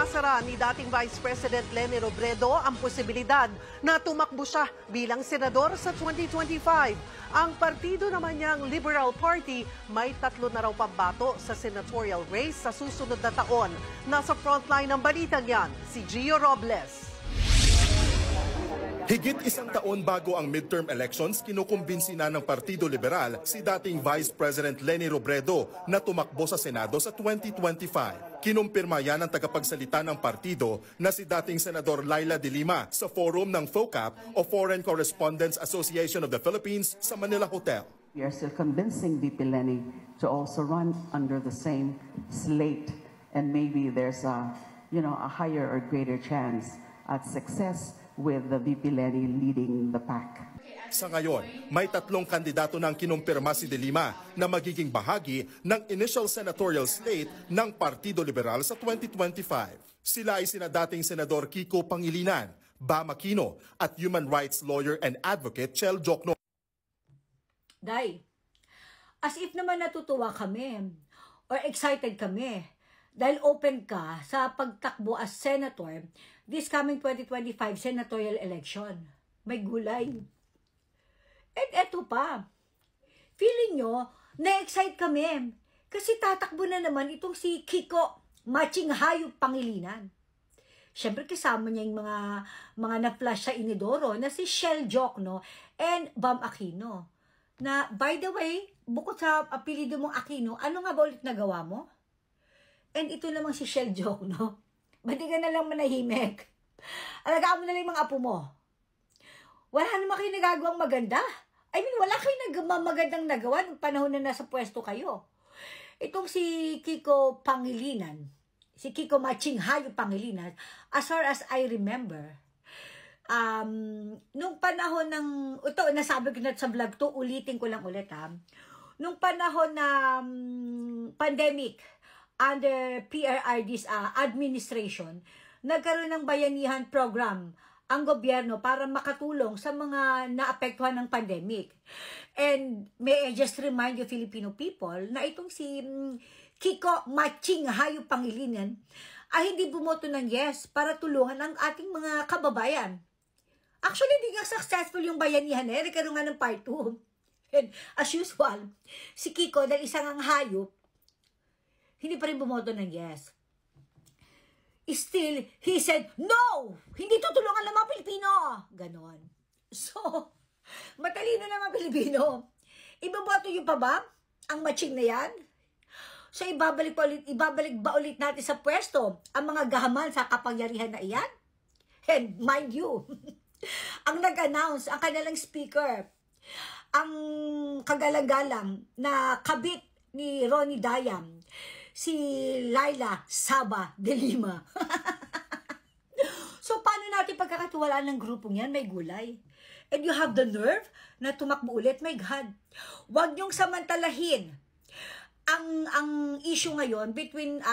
Isinasara ni dating Vice President Leni Robredo ang posibilidad na tumakbo siya bilang senador sa 2025. Ang partido naman niyang Liberal Party may 3 na raw pambato sa senatorial race sa susunod na taon. Nasa frontline ng balitang yan, si Gio Robles. Higit 1 taon bago ang midterm elections, kinukumbinsi na ng Partido Liberal si dating Vice President Leni Robredo na tumakbo sa Senado sa 2025. Kinumpirma yan ng tagapagsalita ng partido na si dating Senador Laila de Lima sa forum ng FOCAP o Foreign Correspondents Association of the Philippines sa Manila Hotel. We are still convincing VP Leni to also run under the same slate, and maybe there's a higher or greater chance at success with the VP Leni leading the pack. Sa ngayon, may 3 kandidato ng kinumpirma si De Lima na magiging bahagi ng initial senatorial slate ng Partido Liberal sa 2025. Sila ay sina dating Senador Kiko Pangilinan, Bam Aquino at human rights lawyer and advocate Chel Jokno. Day, as if naman natutuwa kami or excited kami dahil open ka sa pagtakbo as senator this coming 2025 senatorial election. May gulay. At eto pa, feeling nyo, na-excite kami kasi tatakbo na naman itong si Kiko Matching Hayop Pangilinan. Siyempre kasama niya yung mga na-flash sa inidoro na si Chel Jokno and Bam Aquino. Na, by the way, bukod sa apelido mong Aquino, ano nga ba ulit nagawa mo? And ito namang si Chel Jokno. Ba't di ka na lang manahimik? Alagaan mo na lang yung mga apo mo. Wala naman kayo nagagawang maganda. I mean, wala kayo magandang nagawa nung panahon na nasa pwesto kayo. Itong si Kiko Pangilinan, si Kiko Matching Hayop Pangilinan, as far as I remember, nung panahon ng, ito, nasabi ko na sa vlog to, ulitin ko lang ulit nung panahon ng pandemic, under PRRD's administration, nagkaroon ng bayanihan program ang gobyerno para makatulong sa mga naapektuhan ng pandemic. And may I just remind you Filipino people na itong si Kiko Matching Hayop Pangilinan ay hindi bumoto ng yes para tulungan ang ating mga kababayan. Actually, hindi nga successful yung bayanihan nagkaroon nga ng part 2. And as usual, si Kiko dahil isang ang hayop, hindi pa rin bumoto ng yes. Still, he said, no! Hindi tutulungan ng mga Pilipino! Ganon. So, matalino ng mga Pilipino. Ibaboto yung pa ba? Ang matching na yan? So, ibabalik ba ulit natin sa pwesto ang mga gahaman sa kapangyarihan na iyan? And mind you, ang nag-announce, ang kanilang speaker, ang kagalang-galang na kabit ni Ronnie Dayam, si Laila Saba de Lima. So, paano natin pagkakatiwalaan ng grupong yan? May gulay. And you have the nerve na tumakbo ulit? My God. Huwag niyong samantalahin ang issue ngayon between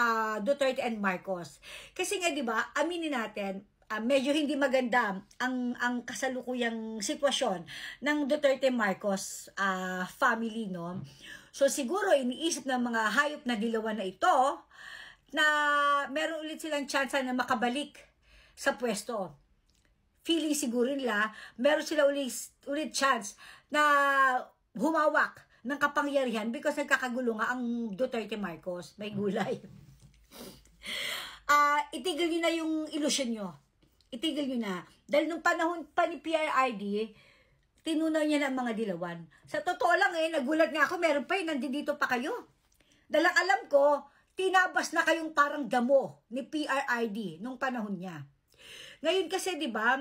Duterte and Marcos. Kasi nga, di ba, aminin natin, medyo hindi maganda ang kasalukuyang sitwasyon ng Duterte-Marcos family, no? So siguro iniisip ng mga hayop na dilawan na ito na meron ulit silang chance na makabalik sa pwesto. Feeling siguro nila meron sila ulit chance na humawak ng kapangyarihan because nagkakagulo nga ang Duterte-Marcos. May gulay. Itigil nyo na yung ilusyon nyo. Itigil nyo na. Dahil nung panahon pa ni PRRD, tinunaw niya ng mga dilawan. Sa totoo lang nagulat nga ako, meron pa nandito pa kayo. Dahil alam ko, tinabas na kayong parang damo ni PRRD nung panahon niya. Ngayon kasi, di ba,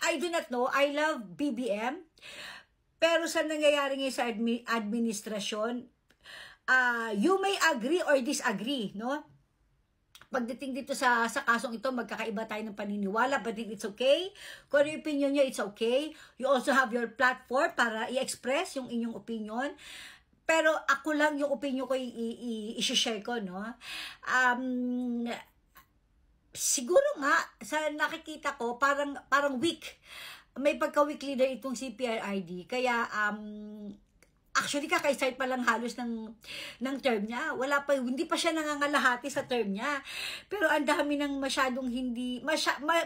I do not know, I love BBM, pero sa nangyayari ngayon sa administrasyon, you may agree or disagree, no? Pagdating dito sa kasong ito, magkakaiba tayo ng paniniwala, but it's okay. Kung ano yung opinion nyo, it's okay. You also have your platform para i-express yung inyong opinion. Pero ako lang yung opinion ko i-share ko, no? Siguro nga, sa nakikita ko, parang weak. May pagka-weak leader itong si PRRD. Kaya, Actually, kaka-start pa lang halos ng term niya. Hindi pa siya nangangalahati sa term niya. Pero ang dami ng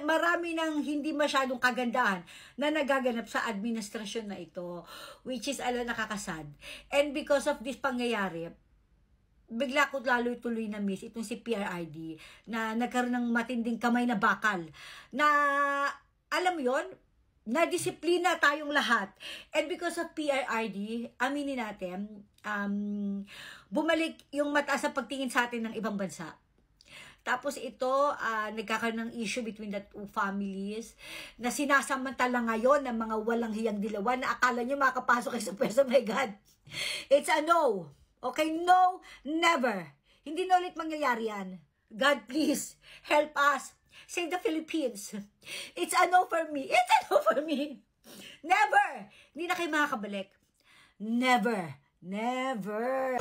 marami ng hindi masyadong kagandahan na nagaganap sa administrasyon na ito. Which is, nakakasad. And because of this pangyayari, bigla ko lalo tuloy na miss itong si PRRD na nagkaroon ng matinding kamay na bakal. Na, alam mo yun, na-disiplina tayong lahat. And because of PRRD, aminin natin, bumalik yung mataas na pagtingin sa atin ng ibang bansa. Tapos ito, nagkakaroon ng issue between the two families na sinasamantala ngayon ng mga walang hiyang dilawan na akala nyo makapasok kayo sa pwesto. Oh my God. It's a no. Okay? No, never. Hindi na ulit mangyayari yan. God, please, help us. Save the Philippines. It's a no for me. It's a no for me. Never. Hindi na kayo makakabalik. Never. Never.